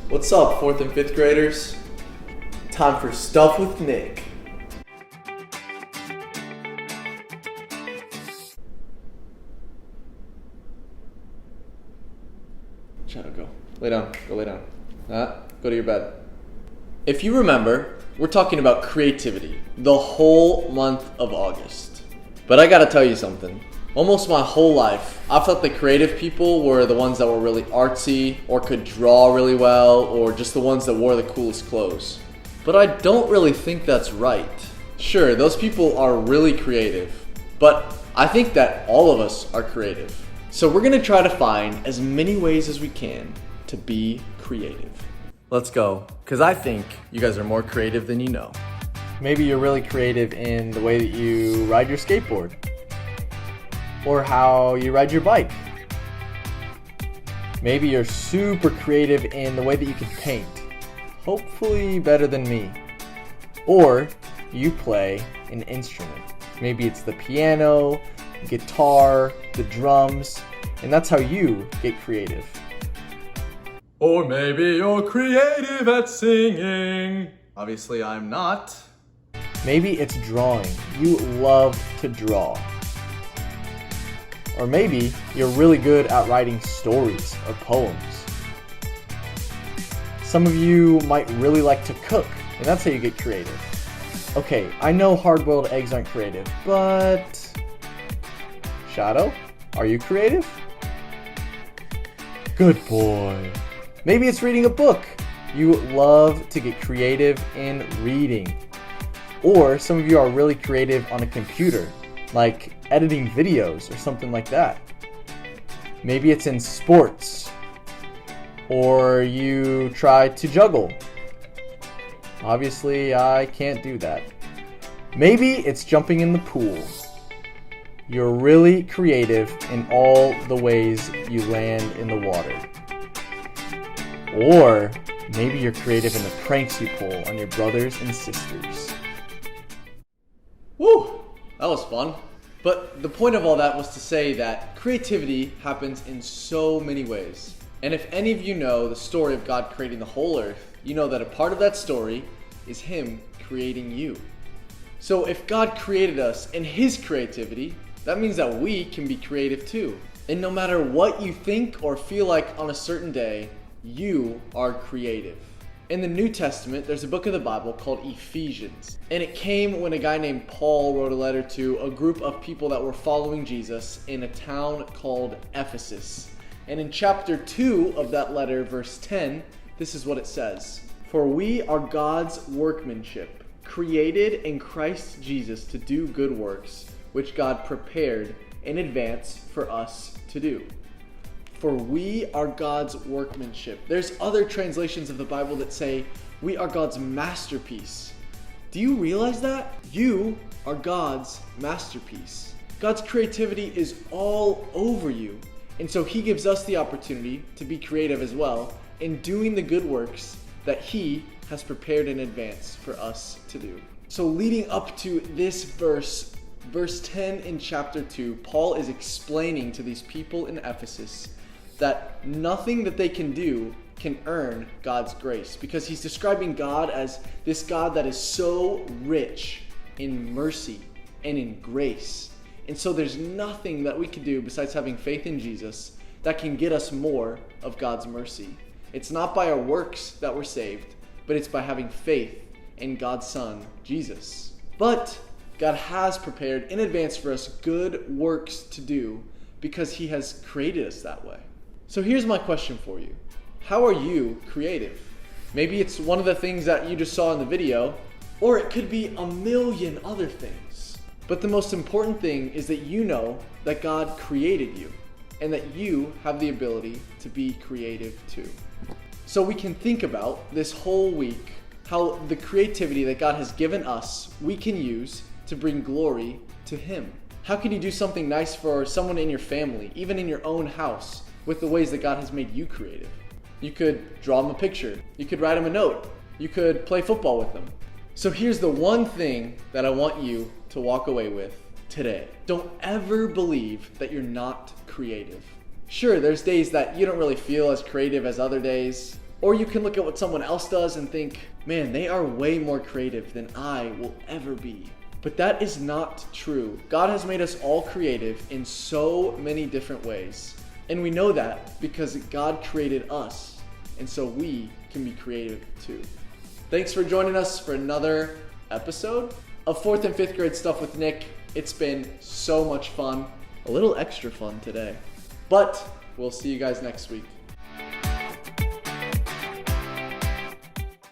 What's up, 4th and 5th graders? Time for Stuff with Nick. Shadow, go. Lay down. Go lay down. Go to your bed. If you remember, we're talking about creativity the whole month of August. But I gotta tell you something. Almost my whole life, I thought the creative people were the ones that were really artsy, or could draw really well, or just the ones that wore the coolest clothes. But I don't really think that's right. Sure, those people are really creative, but I think that all of us are creative. So we're gonna try to find as many ways as we can to be creative. Let's go, because I think you guys are more creative than you know. Maybe you're really creative in the way that you ride your skateboard, or how you ride your bike. Maybe you're super creative in the way that you can paint, hopefully better than me. Or you play an instrument. Maybe it's the piano, guitar, the drums, and that's how you get creative. Or maybe you're creative at singing. Obviously I'm not. Maybe it's drawing. You love to draw. Or maybe you're really good at writing stories or poems. Some of you might really like to cook, and that's how you get creative. Okay, I know hard-boiled eggs aren't creative, but... Shadow, are you creative? Good boy. Maybe it's reading a book. You love to get creative in reading. Or some of you are really creative on a computer, like editing videos or something like that. Maybe it's in sports, or you try to juggle. Obviously, I can't do that. Maybe it's jumping in the pool. You're really creative in all the ways you land in the water. Or maybe you're creative in the pranks you pull on your brothers and sisters. Woo! That was fun. But the point of all that was to say that creativity happens in so many ways. And if any of you know the story of God creating the whole earth, you know that a part of that story is Him creating you. So if God created us in His creativity, that means that we can be creative too. And no matter what you think or feel like on a certain day, you are creative. In the New Testament, there's a book of the Bible called Ephesians. And it came when a guy named Paul wrote a letter to a group of people that were following Jesus in a town called Ephesus. And in chapter 2 of that letter, verse 10, this is what it says. For we are God's workmanship, created in Christ Jesus to do good works, which God prepared in advance for us to do. For we are God's workmanship. There's other translations of the Bible that say, we are God's masterpiece. Do you realize that? You are God's masterpiece. God's creativity is all over you. And so He gives us the opportunity to be creative as well in doing the good works that He has prepared in advance for us to do. So leading up to this verse 10 in chapter 2, Paul is explaining to these people in Ephesus that nothing that they can do can earn God's grace, because he's describing God as this God that is so rich in mercy and in grace. And so there's nothing that we can do besides having faith in Jesus that can get us more of God's mercy. It's not by our works that we're saved, but it's by having faith in God's Son, Jesus. But God has prepared in advance for us good works to do because He has created us that way. So here's my question for you. How are you creative? Maybe it's one of the things that you just saw in the video, or it could be a million other things. But the most important thing is that you know that God created you and that you have the ability to be creative too. So we can think about this whole week how the creativity that God has given us, we can use to bring glory to Him. How can you do something nice for someone in your family, even in your own house, with the ways that God has made you creative? You could draw them a picture. You could write them a note. You could play football with them. So here's the one thing that I want you to walk away with today. Don't ever believe that you're not creative. Sure, there's days that you don't really feel as creative as other days. Or you can look at what someone else does and think, man, they are way more creative than I will ever be. But that is not true. God has made us all creative in so many different ways. And we know that because God created us. And so we can be creative too. Thanks for joining us for another episode of 4th and 5th grade Stuff with Nick. It's been so much fun. A little extra fun today. But we'll see you guys next week.